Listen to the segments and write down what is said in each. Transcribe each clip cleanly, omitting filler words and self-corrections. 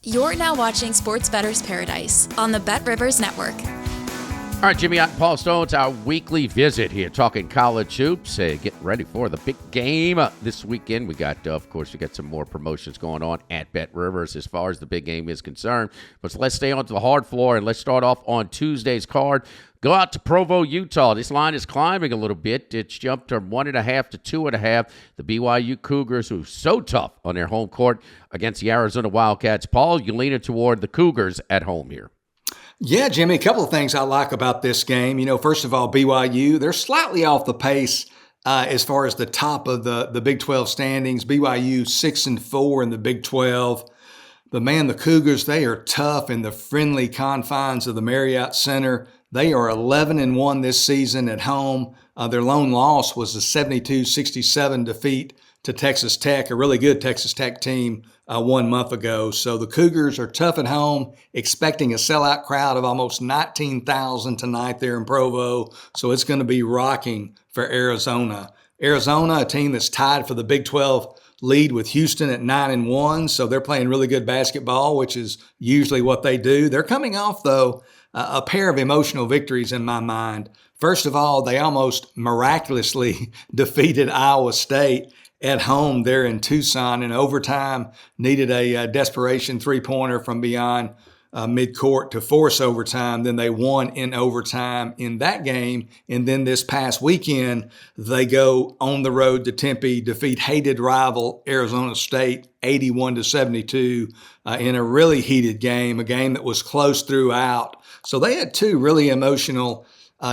You're now watching Sports Bettor's Paradise on the Bet Rivers Network. All right, Jimmy, Ott and Paul Stone, it's our weekly visit here, talking college hoops, getting ready for the big game this weekend. We got, of course, some more promotions going on at Bet Rivers as far as the big game is concerned. But let's stay on to the hard floor, and let's start off on Tuesday's card. Go out to Provo, Utah. This line is climbing a little bit. It's jumped from 1.5 to 2.5. The BYU Cougars, who are so tough on their home court against the Arizona Wildcats. Paul, you lean it toward the Cougars at home here. Yeah, Jimmy, a couple of things I like about this game. First of all, BYU, they're slightly off the pace as far as the top of the Big 12 standings. BYU 6-4 in the Big 12. But man, the Cougars, they are tough in the friendly confines of the Marriott Center. They are 11-1 this season at home. Their lone loss was a 72-67 defeat to Texas Tech, a really good Texas Tech team 1 month ago. So the Cougars are tough at home, expecting a sellout crowd of almost 19,000 tonight there in Provo. So it's going to be rocking for Arizona. Arizona, a team that's tied for the Big 12 lead with Houston at 9-1. So they're playing really good basketball, which is usually what they do. They're coming off, though, a pair of emotional victories in my mind. First of all, they almost miraculously defeated Iowa State at home there in Tucson in overtime, needed a desperation three-pointer from beyond midcourt to force overtime. Then they won in overtime in that game. And then this past weekend, they go on the road to Tempe, defeat hated rival Arizona State 81-72 in a really heated game, a game that was close throughout. So they had two really emotional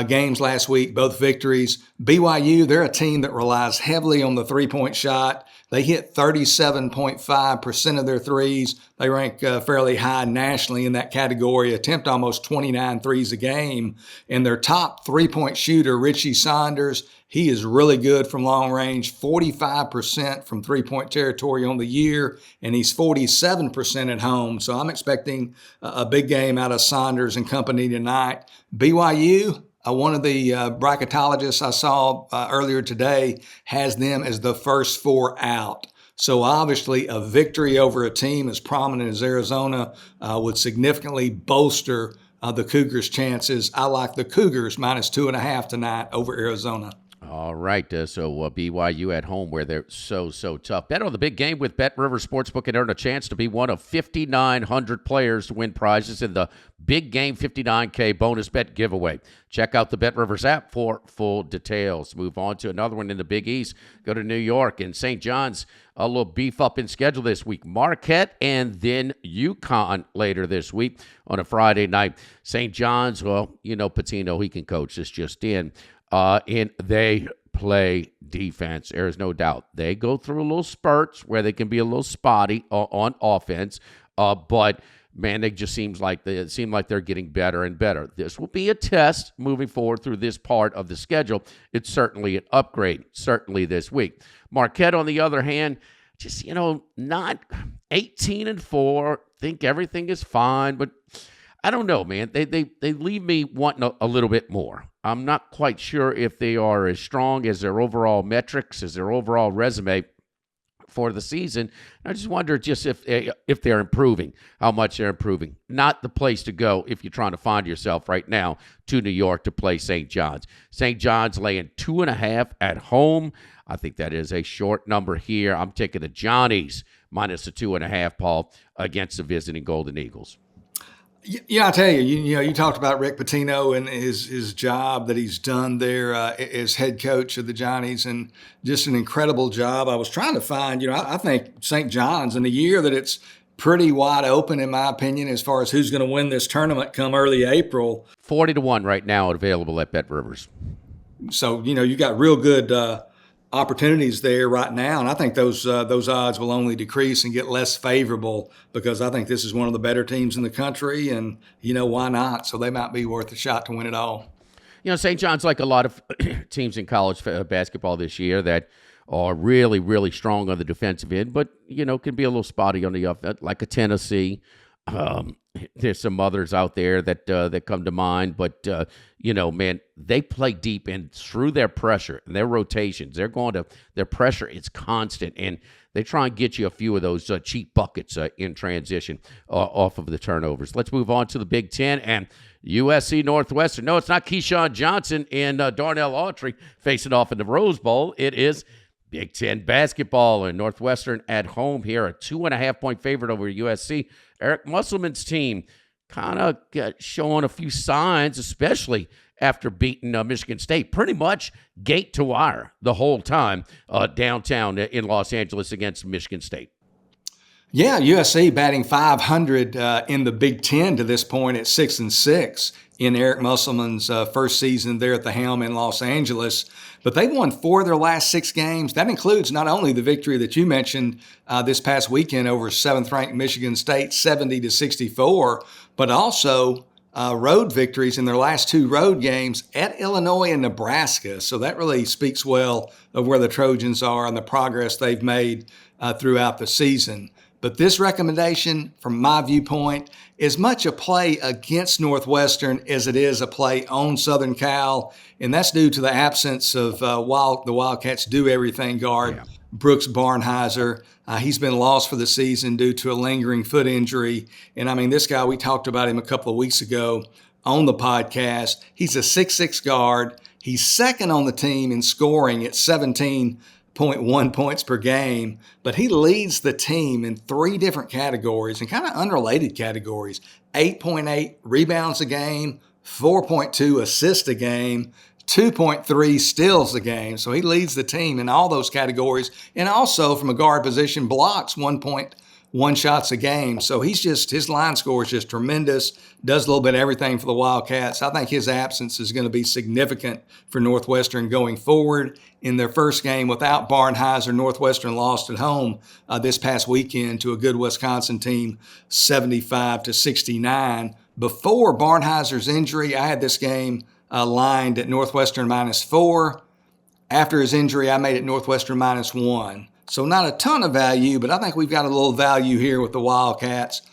games last week, both victories. BYU, they're a team that relies heavily on the three-point shot. They hit 37.5% of their threes. They rank fairly high nationally in that category, attempt almost 29 threes a game. And their top three-point shooter, Richie Saunders, he is really good from long range, 45% from three-point territory on the year, and he's 47% at home. So I'm expecting a big game out of Saunders and company tonight. BYU, one of the bracketologists I saw earlier today has them as the first four out. So obviously a victory over a team as prominent as Arizona would significantly bolster the Cougars' chances. I like the Cougars minus 2.5 tonight over Arizona. All right, so BYU at home where they're so tough. Bet on the big game with Bet Rivers Sportsbook and earn a chance to be one of 5,900 players to win prizes in the Big Game 59K bonus bet giveaway. Check out the Bet Rivers app for full details. Move on to another one in the Big East. Go to New York and St. John's. A little beef up in schedule this week. Marquette and then UConn later this week on a Friday night. St. John's, well, Patino, he can coach. This just in. And they play defense. There is no doubt. They go through a little spurts where they can be a little spotty on offense, but man, it just seem like they're getting better and better. This will be a test moving forward through this part of the schedule. It's certainly an upgrade, certainly this week. Marquette, on the other hand, just not 18-4. Think everything is fine, but I don't know, man. They leave me wanting a little bit more. I'm not quite sure if they are as strong as their overall metrics, as their overall resume for the season. I just wonder if they're improving, how much they're improving. Not the place to go if you're trying to find yourself right now to New York to play St. John's. St. John's laying 2.5 at home. I think that is a short number here. I'm taking the Johnnies minus the 2.5, Paul, against the visiting Golden Eagles. Yeah, I tell you, you talked about Rick Pitino and his job that he's done there as head coach of the Johnnies, and just an incredible job. I was trying to find, I think St. John's in the year that it's pretty wide open, in my opinion, as far as who's going to win this tournament come early April. 40-1 right now available at Bet Rivers. So, you got real good opportunities there right now, and I think those odds will only decrease and get less favorable because I think this is one of the better teams in the country, and why not? So they might be worth a shot to win it all. St. John's, like a lot of teams in college basketball this year, that are really, really strong on the defensive end, but can be a little spotty on the offense, like a Tennessee. There's some others out there that come to mind, but man, they play deep, and through their pressure and their rotations, their pressure is constant, and they try and get you a few of those cheap buckets in transition off of the turnovers. Let's move on to the Big Ten and USC Northwestern. No, it's not Keyshawn Johnson and Darnell Autry facing off in the Rose Bowl. It is Big Ten basketball, and Northwestern at home here, a 2.5-point favorite over USC. Eric Musselman's team kind of showing a few signs, especially after beating Michigan State pretty much gate to wire the whole time downtown in Los Angeles against Michigan State. Yeah, USC batting 500 in the Big Ten to this point at 6-6 in Eric Musselman's first season there at the helm in Los Angeles. But they've won 4 of their last 6 games. That includes not only the victory that you mentioned this past weekend over 7th-ranked Michigan State, 70-64, but also road victories in their last 2 road games at Illinois and Nebraska. So that really speaks well of where the Trojans are and the progress they've made throughout the season. But this recommendation, from my viewpoint, is much a play against Northwestern as it is a play on Southern Cal, and that's due to the absence of the Wildcats do-everything guard, Brooks Barnhizer. He's been lost for the season due to a lingering foot injury. And, I mean, this guy, we talked about him a couple of weeks ago on the podcast. He's a 6'6 guard. He's second on the team in scoring at 17.1 points per game, but he leads the team in 3 different categories and kind of unrelated categories: 8.8 rebounds a game, 4.2 assists a game, 2.3 steals a game. So he leads the team in all those categories, and also from a guard position blocks 1.1 shots a game. So his line score is just tremendous, does a little bit of everything for the Wildcats. I think his absence is going to be significant for Northwestern going forward. In their first game without Barnhizer, Northwestern lost at home this past weekend to a good Wisconsin team, 75-69. Before Barnhizer's injury, I had this game lined at Northwestern -4. After his injury, I made it Northwestern -1. So not a ton of value, but I think we've got a little value here with the Wildcats,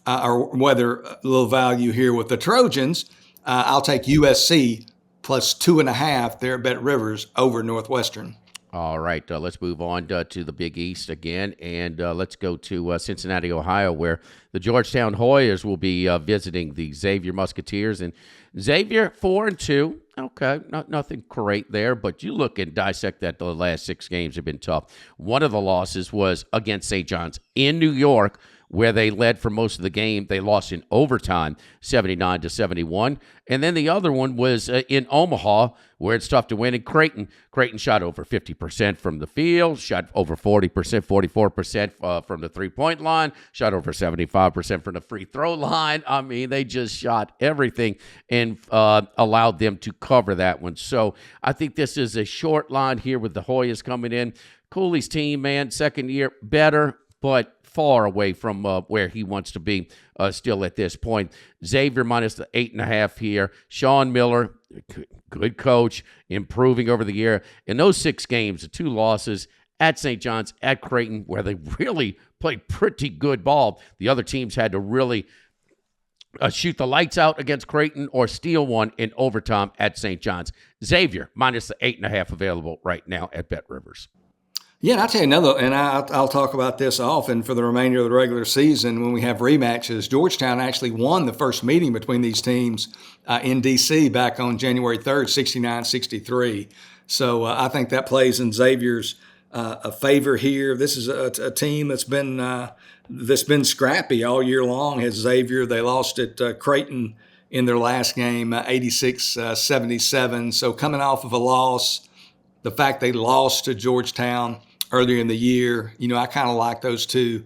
or whether a little value here with the Trojans. I'll take USC plus 2.5 there at Bet Rivers over Northwestern. All right, let's move on to the Big East again, and let's go to Cincinnati, Ohio, where the Georgetown Hoyas will be visiting the Xavier Musketeers. And Xavier 4-2. Okay, nothing great there, but you look and dissect that. The last 6 games have been tough. One of the losses was against St. John's in New York, where they led for most of the game. They lost in overtime, 79-71. And then the other one was in Omaha, where it's tough to win. In Creighton shot over 50% from the field, shot over 40%, 44% from the three-point line, shot over 75% from the free throw line. I mean, they just shot everything and allowed them to cover that one. So I think this is a short line here with the Hoyas coming in. Cooley's team, man, second year, better, but far away from where he wants to be still at this point. Xavier minus the 8.5 here. Sean Miller, good coach, improving over the year. In those 6 games, the 2 losses at St. John's, at Creighton, where they really played pretty good ball. The other teams had to really shoot the lights out against Creighton or steal one in overtime at St. John's. Xavier minus the 8.5 available right now at Bet Rivers. Yeah, and I'll tell you another, and I'll talk about this often for the remainder of the regular season when we have rematches. Georgetown actually won the first meeting between these teams in D.C. back on January 3rd, 69-63. So I think that plays in Xavier's a favor here. This is a team that's been scrappy all year long. Has Xavier? They lost at Creighton in their last game, 86-77. So coming off of a loss, the fact they lost to Georgetown earlier in the year, I kind of like those 2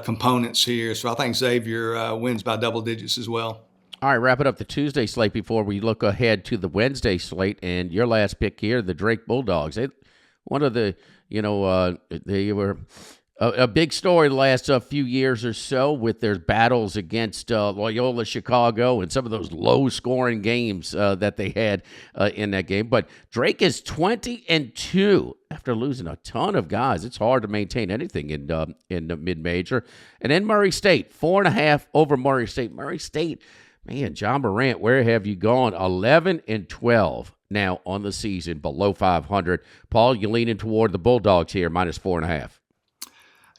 components here. So I think Xavier wins by double digits as well. All right, wrapping up the Tuesday slate before we look ahead to the Wednesday slate. And your last pick here, the Drake Bulldogs. They were a big story the last few years or so with their battles against Loyola Chicago and some of those low-scoring games that they had in that game. But Drake is 20-2 after losing a ton of guys. It's hard to maintain anything in the mid-major. And then Murray State, 4.5 over Murray State. Murray State, man, John Morant, where have you gone? 11-12 now on the season, below 500. Paul, you leaning toward the Bulldogs here, minus 4.5.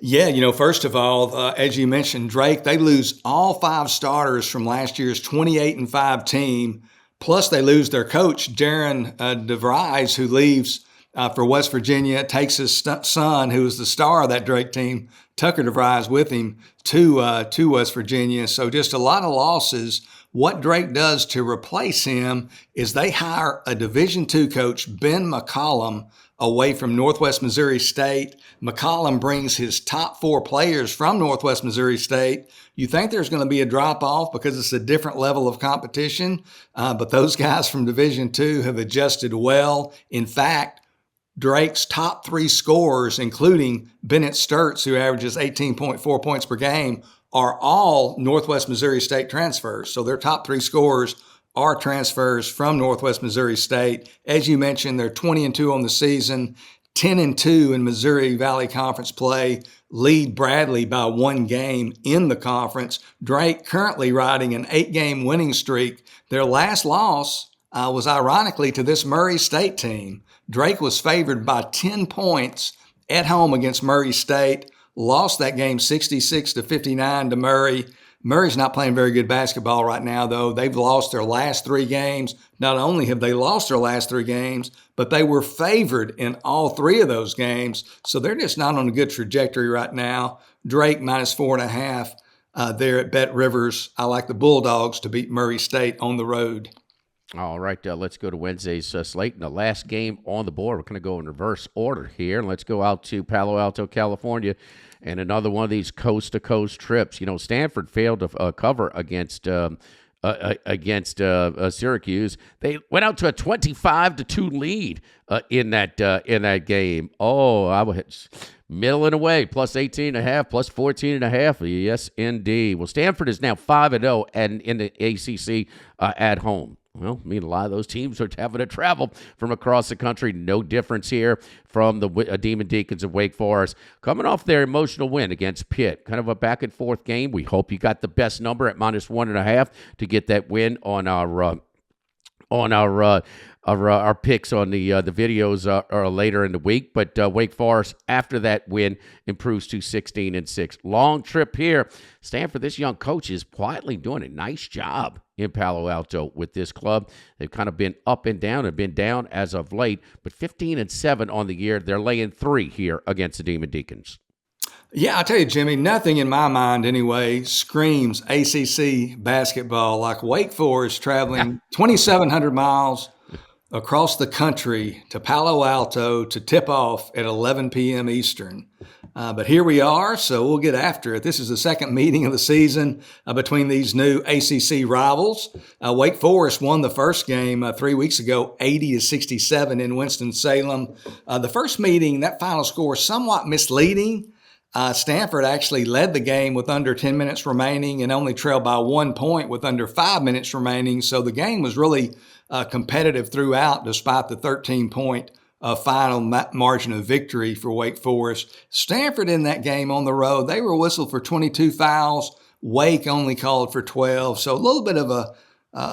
Yeah, first of all, as you mentioned, Drake, they lose all 5 starters from last year's 28-5 team. Plus, they lose their coach, Darren DeVries, who leaves for West Virginia, takes his son, who was the star of that Drake team, Tucker DeVries, with him to West Virginia. So just a lot of losses. What Drake does to replace him is they hire a Division II coach, Ben McCollum, away from Northwest Missouri State. McCollum brings his top 4 players from Northwest Missouri State. You think there's going to be a drop-off because it's a different level of competition, but those guys from Division II have adjusted well. In fact, Drake's top 3 scorers, including Bennett Sturts, who averages 18.4 points per game, are all Northwest Missouri State transfers. So their top 3 scorers are transfers from Northwest Missouri State. As you mentioned, they're 20-2 on the season, 10-2 in Missouri Valley Conference play, lead Bradley by 1 game in the conference. Drake currently riding an 8-game winning streak. Their last loss was ironically to this Murray State team. Drake was favored by 10 points at home against Murray State, lost that game 66-59 to Murray. Murray's not playing very good basketball right now, though. They've lost their last 3 games. Not only have they lost their last 3 games, but they were favored in all 3 of those games. So they're just not on a good trajectory right now. Drake minus 4.5 there at Bet Rivers. I like the Bulldogs to beat Murray State on the road. All right, let's go to Wednesday's slate. And the last game on the board, we're going to go in reverse order here. And let's go out to Palo Alto, California, and another one of these coast-to-coast trips. Stanford failed to cover against Syracuse. They went out to a 25-2 lead in that game. Oh, I was middling away, plus 18.5, plus 14.5. Yes, indeed. Well, Stanford is now 5-0 and in the ACC at home. Well, a lot of those teams are having to travel from across the country. No difference here from the Demon Deacons of Wake Forest. Coming off their emotional win against Pitt. Kind of a back-and-forth game. We hope you got the best number at minus 1.5 to get that win on our picks on the videos later in the week. But Wake Forest, after that win, improves to 16-6. Long trip here. Stanford, this young coach is quietly doing a nice job in Palo Alto with this club. They've kind of been up and down and been down as of late, but 15-7 on the year. They're laying 3 here against the Demon Deacons. Yeah, I tell you, Jimmy, nothing in my mind anyway screams ACC basketball like Wake Forest traveling 2,700 miles across the country to Palo Alto to tip off at 11 p.m. Eastern. But here we are, so we'll get after it. This is the second meeting of the season between these new ACC rivals. Wake Forest won the first game 3 weeks ago, 80-67 in Winston-Salem. The first meeting, that final score, somewhat misleading. Stanford actually led the game with under 10 minutes remaining and only trailed by 1 point with under 5 minutes remaining. So the game was really competitive throughout, despite the 13-point final margin of victory for Wake Forest. Stanford in that game on the road, they were whistled for 22 fouls. Wake only called for 12. So a little bit of a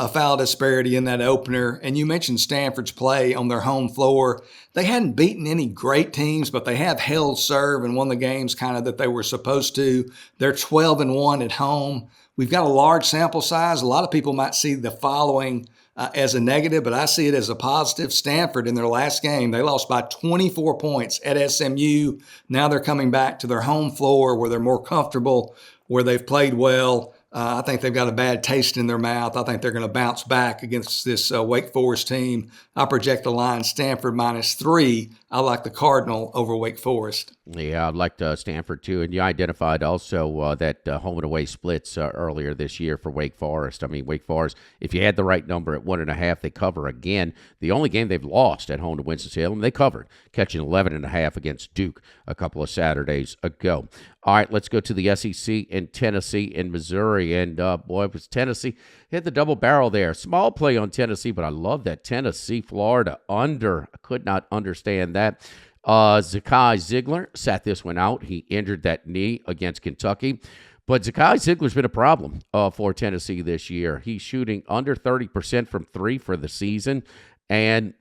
foul disparity in that opener. And you mentioned Stanford's play on their home floor. They hadn't beaten any great teams, but they have held serve and won the games kind of that they were supposed to. They're 12-1 at home. We've got a large sample size. A lot of people might see the following as a negative, but I see it as a positive. Stanford in their last game, they lost by 24 points at SMU. Now they're coming back to their home floor where they're more comfortable, where they've played well. I think they've got a bad taste in their mouth. I think they're going to bounce back against this Wake Forest team. I project the line Stanford -3. I like the Cardinal over Wake Forest. Yeah, I'd like Stanford too. And you identified also that home and away splits earlier this year for Wake Forest. I mean, Wake Forest, if you had the right number at 1.5, they cover again. The only game they've lost at home to Winston-Salem, they covered, catching 11.5 against Duke a couple of Saturdays ago. All right, let's go to the SEC in Tennessee and Missouri. And, boy, it was Tennessee. Hit the double barrel there. Small play on Tennessee, but I love that Tennessee-Florida under. I could not understand that. Zakai Ziegler sat this one out. He injured that knee against Kentucky. But Zakai Ziegler's been a problem for Tennessee this year. He's shooting under 30% from 3 for the season. And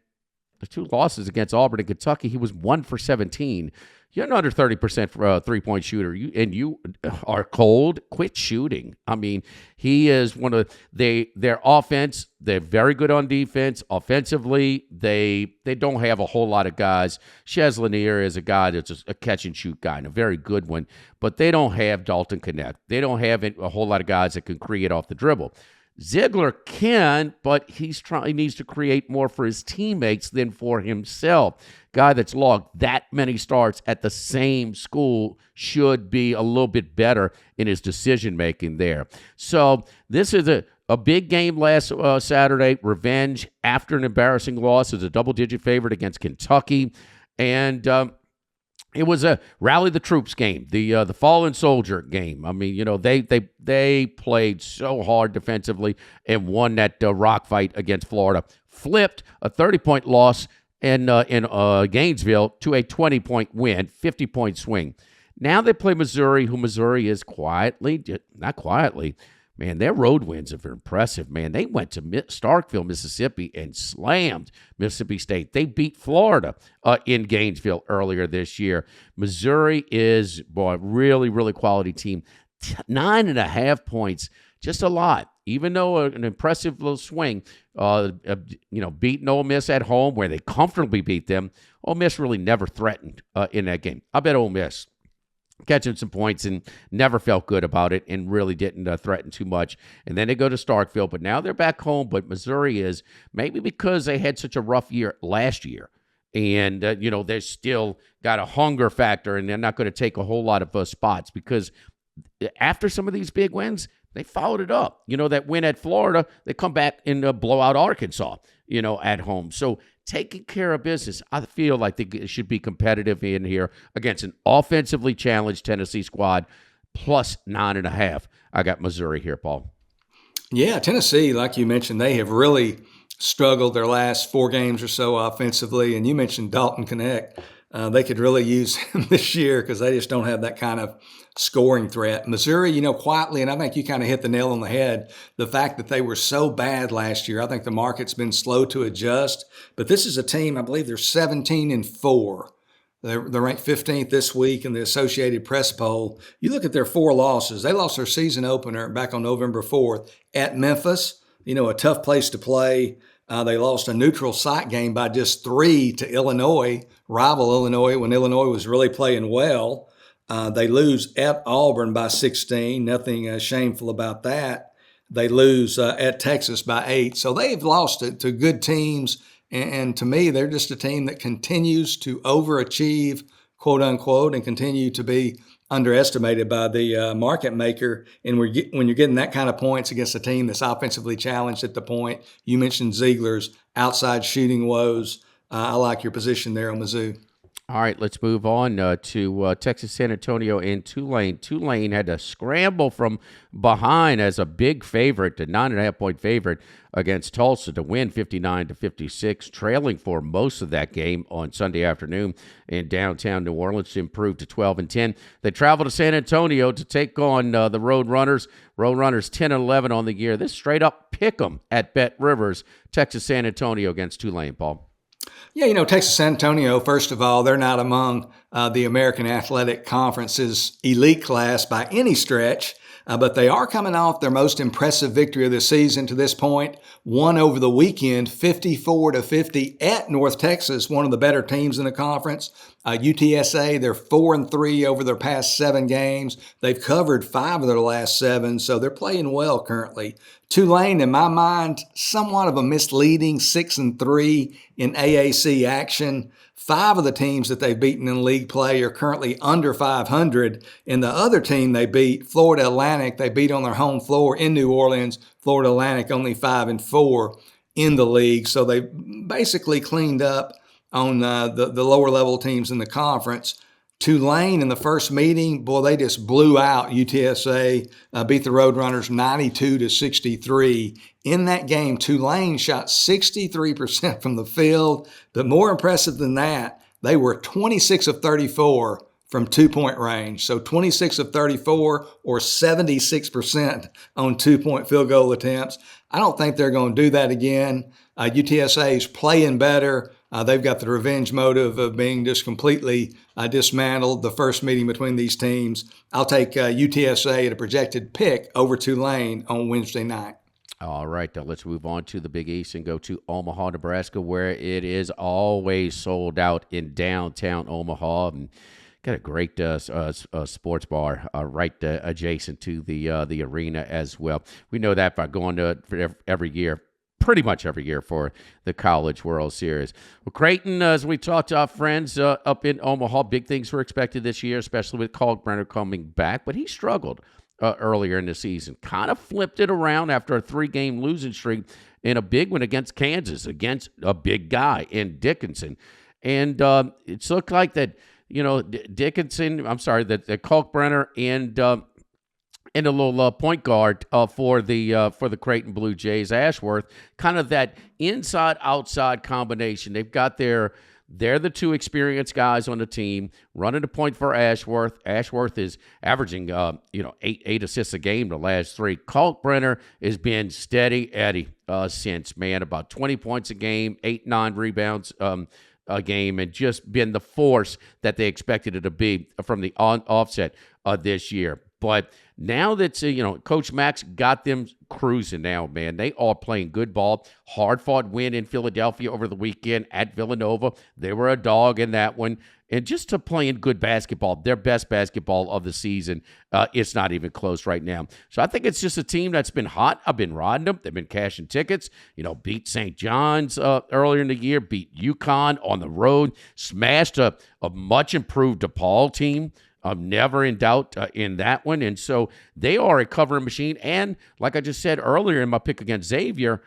the 2 losses against Auburn and Kentucky, he was 1 for 17. You're an under 30% three-point shooter, you are cold. Quit shooting. I mean, he is one of their offense. They're very good on defense. Offensively, they don't have a whole lot of guys. Shez Lanier is a guy that's a catch-and-shoot guy and a very good one, but they don't have Dalton Knecht. They don't have a whole lot of guys that can create off the dribble. Ziegler can, but he needs to create more for his teammates than for himself. Guy that's logged that many starts at the same school should be a little bit better in his decision-making there. So this is a big game last Saturday. Revenge after an embarrassing loss as a double-digit favorite against Kentucky. And it was a rally the troops game, the fallen soldier game. I mean, they played so hard defensively and won that rock fight against Florida. Flipped a 30-point loss in Gainesville to a 20-point win, 50-point swing. Now they play Missouri, who Missouri is not quietly. Man, their road wins are impressive, man. They went to Starkville, Mississippi, and slammed Mississippi State. They beat Florida in Gainesville earlier this year. Missouri is, really, really quality team. 9.5 points, just a lot. Even though an impressive little swing, beating Ole Miss at home where they comfortably beat them, Ole Miss really never threatened in that game. I bet Ole Miss catching some points and never felt good about it and really didn't threaten too much. And then they go to Starkville, but now they're back home. But Missouri is, maybe because they had such a rough year last year, and, they're still got a hunger factor, and they're not going to take a whole lot of spots because after some of these big wins, they followed it up. That win at Florida, they come back and blow out Arkansas, at home. So taking care of business, I feel like they should be competitive in here against an offensively challenged Tennessee squad, plus 9.5. I got Missouri here, Paul. Yeah, Tennessee, like you mentioned, they have really struggled their last 4 games or so offensively. And you mentioned Dalton Knecht. They could really use him this year because they just don't have that kind of scoring threat. Missouri, quietly, and I think you kind of hit the nail on the head, the fact that they were so bad last year. I think the market's been slow to adjust. But this is a team, I believe they're 17-4. They're ranked 15th this week in the Associated Press poll. You look at their 4 losses. They lost their season opener back on November 4th at Memphis, a tough place to play. They lost a neutral site game by just 3 to Illinois, rival Illinois, when Illinois was really playing well. They lose at Auburn by 16. Nothing shameful about that. They lose at Texas by 8. So they've lost it to good teams. And to me, they're just a team that continues to overachieve, quote unquote, and continue to be underestimated by the market maker. And when you're getting that kind of points against a team that's offensively challenged at the point, you mentioned Ziegler's outside shooting woes. I like your position there on Mizzou. All right, let's move on to Texas San Antonio and Tulane. Tulane had to scramble from behind as a big favorite, the 9.5-point favorite against Tulsa to win 59-56, trailing for most of that game on Sunday afternoon in downtown New Orleans to improve to 12-10. They travel to San Antonio to take on the Road Runners. Road Runners 10-11 on the year. This straight up pick 'em at Bet Rivers. Texas San Antonio against Tulane, Paul. Yeah, Texas San Antonio, first of all, they're not among the American Athletic Conference's elite class by any stretch, but they are coming off their most impressive victory of the season to this point. Won over the weekend, 54-50 at North Texas, one of the better teams in the conference. UTSA, they're 4-3 over their past 7 games. They've covered 5 of their last 7, so they're playing well currently. Tulane, in my mind, somewhat of a misleading 6-3 in AAC action. 5 of the teams that they've beaten in league play are currently under 500. And the other team they beat, Florida Atlantic, they beat on their home floor in New Orleans. Florida Atlantic only 5-4 in the league. So they basically cleaned up on the lower level teams in the conference. Tulane in the first meeting, boy, they just blew out UTSA, beat the Roadrunners 92-63. In that game, Tulane shot 63% from the field, but more impressive than that, they were 26 of 34 from 2-point range. So 26 of 34 or 76% on 2-point field goal attempts. I don't think they're going to do that again. UTSA is playing better. They've got the revenge motive of being just completely dismantled. The first meeting between these teams, I'll take UTSA at a projected pick over Tulane on Wednesday night. All right, now let's move on to the Big East and go to Omaha, Nebraska, where it is always sold out in downtown Omaha. And got a great sports bar right adjacent to the arena as well. We know that by going to it every year, pretty much every year for the College World Series. Well, Creighton, as we talked to our friends up in Omaha, big things were expected this year, especially with Kalkbrenner coming back, but he struggled earlier in the season. Kind of flipped it around after a 3-game losing streak in a big one against Kansas, against a big guy in Dickinson. And it's looked like that, that Kalkbrenner and a little point guard for the Creighton Blue Jays, Ashworth, kind of that inside-outside combination. They've got they're the two experienced guys on the team running the point for Ashworth. Ashworth is averaging, eight assists a game the last 3. Kalkbrenner has been steady Eddie since, man, about 20 points a game, 8-9 rebounds a game, and just been the force that they expected it to be from the offset this year. But now that, Coach Max got them cruising now, man. They are playing good ball. Hard-fought win in Philadelphia over the weekend at Villanova. They were a dog in that one. And just to playing good basketball, their best basketball of the season, it's not even close right now. So I think it's just a team that's been hot. I've been riding them. They've been cashing tickets. Beat St. John's earlier in the year, beat UConn on the road, smashed a much-improved DePaul team. I'm never in doubt in that one. And so they are a covering machine. And like I just said earlier in my pick against Xavier,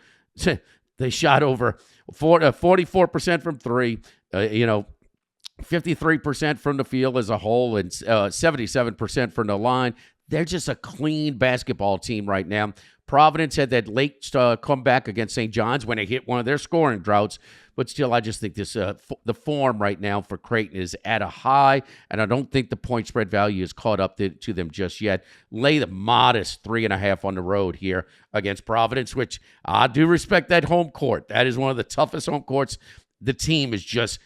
they shot over 44% from 3, 53% from the field as a whole, and 77% from the line. They're just a clean basketball team right now. Providence had that late comeback against St. John's when they hit one of their scoring droughts. But still, I just think the form right now for Creighton is at a high, and I don't think the point spread value is caught up to them just yet. Lay the modest 3.5 on the road here against Providence, which I do respect that home court. That is one of the toughest home courts. The team is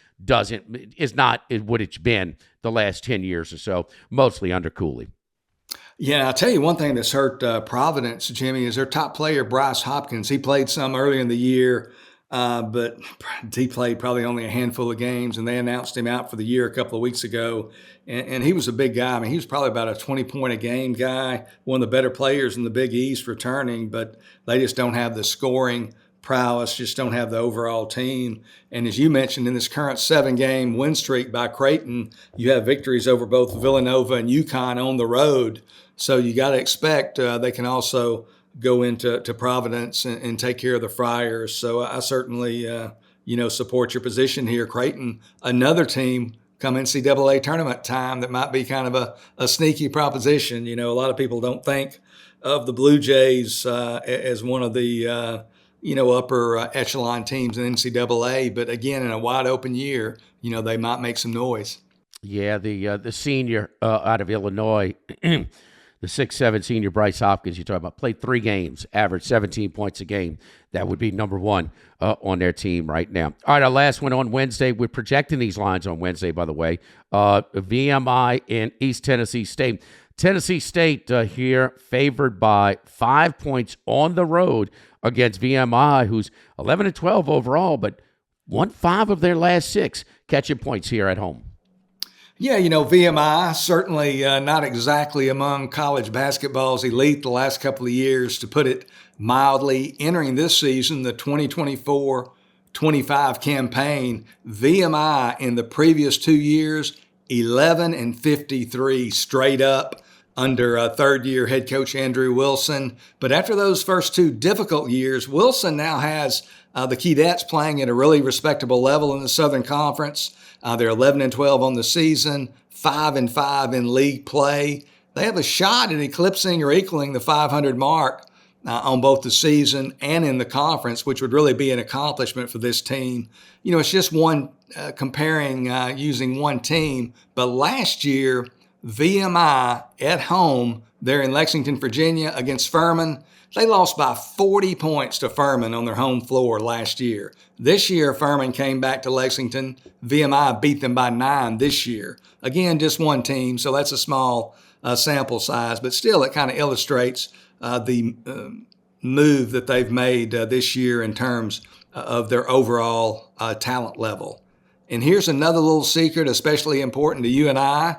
not what it's been the last 10 years or so, mostly under Cooley. Yeah, I'll tell you one thing that's hurt Providence, Jimmy, is their top player, Bryce Hopkins. He played some earlier in the year, but he played probably only a handful of games, and they announced him out for the year a couple of weeks ago. And he was a big guy. I mean, he was probably about a 20-point-a-game guy, one of the better players in the Big East returning, but they just don't have the scoring prowess, just don't have the overall team. And as you mentioned, in this current 7-game win streak by Creighton, you have victories over both Villanova and UConn on the road. So you got to expect they can also go into Providence and take care of the Friars. So I certainly, support your position here. Creighton, another team come NCAA tournament time that might be kind of a sneaky proposition. A lot of people don't think of the Blue Jays as one of the, upper echelon teams in NCAA. But again, in a wide open year, they might make some noise. Yeah, the senior out of Illinois, the 6'7" senior Bryce Hopkins you're talking about, played 3 games, averaged 17 points a game. That would be number 1 on their team right now. All right, our last one on Wednesday. We're projecting these lines on Wednesday, by the way. VMI and East Tennessee State. Tennessee State here favored by 5 points on the road against VMI, who's 11-12 overall, but won 5 of their last 6 catching points here at home. Yeah, VMI, certainly not exactly among college basketball's elite the last couple of years, to put it mildly. Entering this season, the 2024-25 campaign, VMI in the previous 2 years, 11-53 straight up under third-year head coach Andrew Wilson. But after those first 2 difficult years, Wilson now has the Keydets playing at a really respectable level in the Southern Conference. They're 11-12 on the season, 5-5 in league play. They have a shot at eclipsing or equaling the 500 mark on both the season and in the conference, which would really be an accomplishment for this team. It's just comparing using one team. But last year, VMI at home, they're in Lexington, Virginia against Furman. They lost by 40 points to Furman on their home floor last year. This year, Furman came back to Lexington. VMI beat them by 9 this year. Again, just one team, so that's a small sample size, but still it kind of illustrates the move that they've made this year in terms of their overall talent level. And here's another little secret, especially important to you and I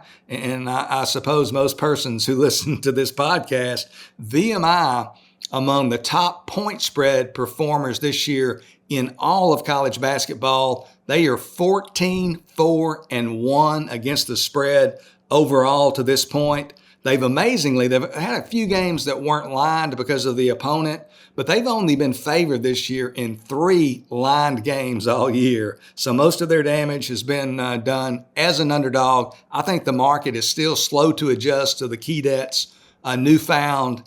suppose most persons who listen to this podcast. VMI, among the top point spread performers this year in all of college basketball, they are 14-4-1 against the spread overall to this point. They've had a few games that weren't lined because of the opponent, but they've only been favored this year in 3 lined games all year. So most of their damage has been done as an underdog. I think the market is still slow to adjust to the Keydets' newfound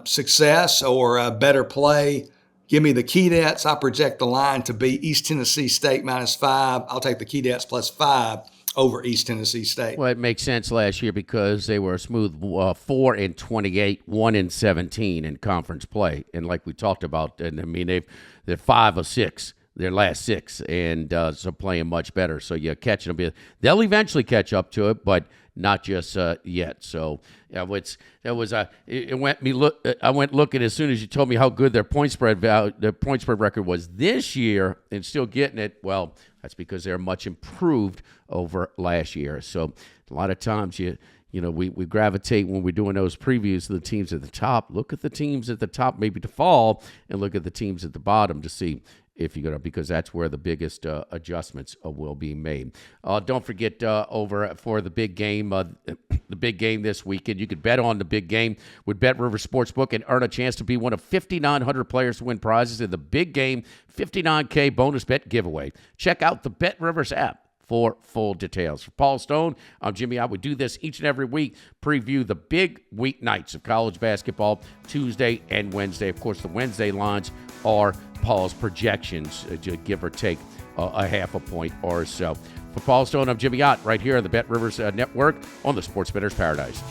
success or better play. Give me the Keydets. I project the line to be East Tennessee State -5. I'll take the Keydets +5 over East Tennessee State. Well, it makes sense last year because they were a smooth 4-28, 1-17 in conference play, and like we talked about, and I mean they're 5 of 6 their last 6, and so playing much better. So you're catching them. They'll eventually catch up to it, but not just yet. So I went looking as soon as you told me how good their point spread record was this year, and still getting it. Well, that's because they're much improved over last year. So a lot of times we gravitate when we're doing those previews to the teams at the top. Look at the teams at the top maybe to fall, and look at the teams at the bottom to see if you're going to, because that's where the biggest adjustments will be made. Don't forget over for the big game this weekend. You could bet on the big game with Bet River Sportsbook and earn a chance to be one of 5,900 players to win prizes in the big game $59K bonus bet giveaway. Check out the Bet Rivers app for full details. For Paul Stone, I'm Jimmy. I would do this each and every week, preview the big weeknights of college basketball, Tuesday and Wednesday. Of course, the Wednesday lines are Paul's projections, give or take a half a point or so. For Paul Stone, I'm Jimmy Ott, right here on the Bet Rivers Network on the Sports Bettor's Paradise.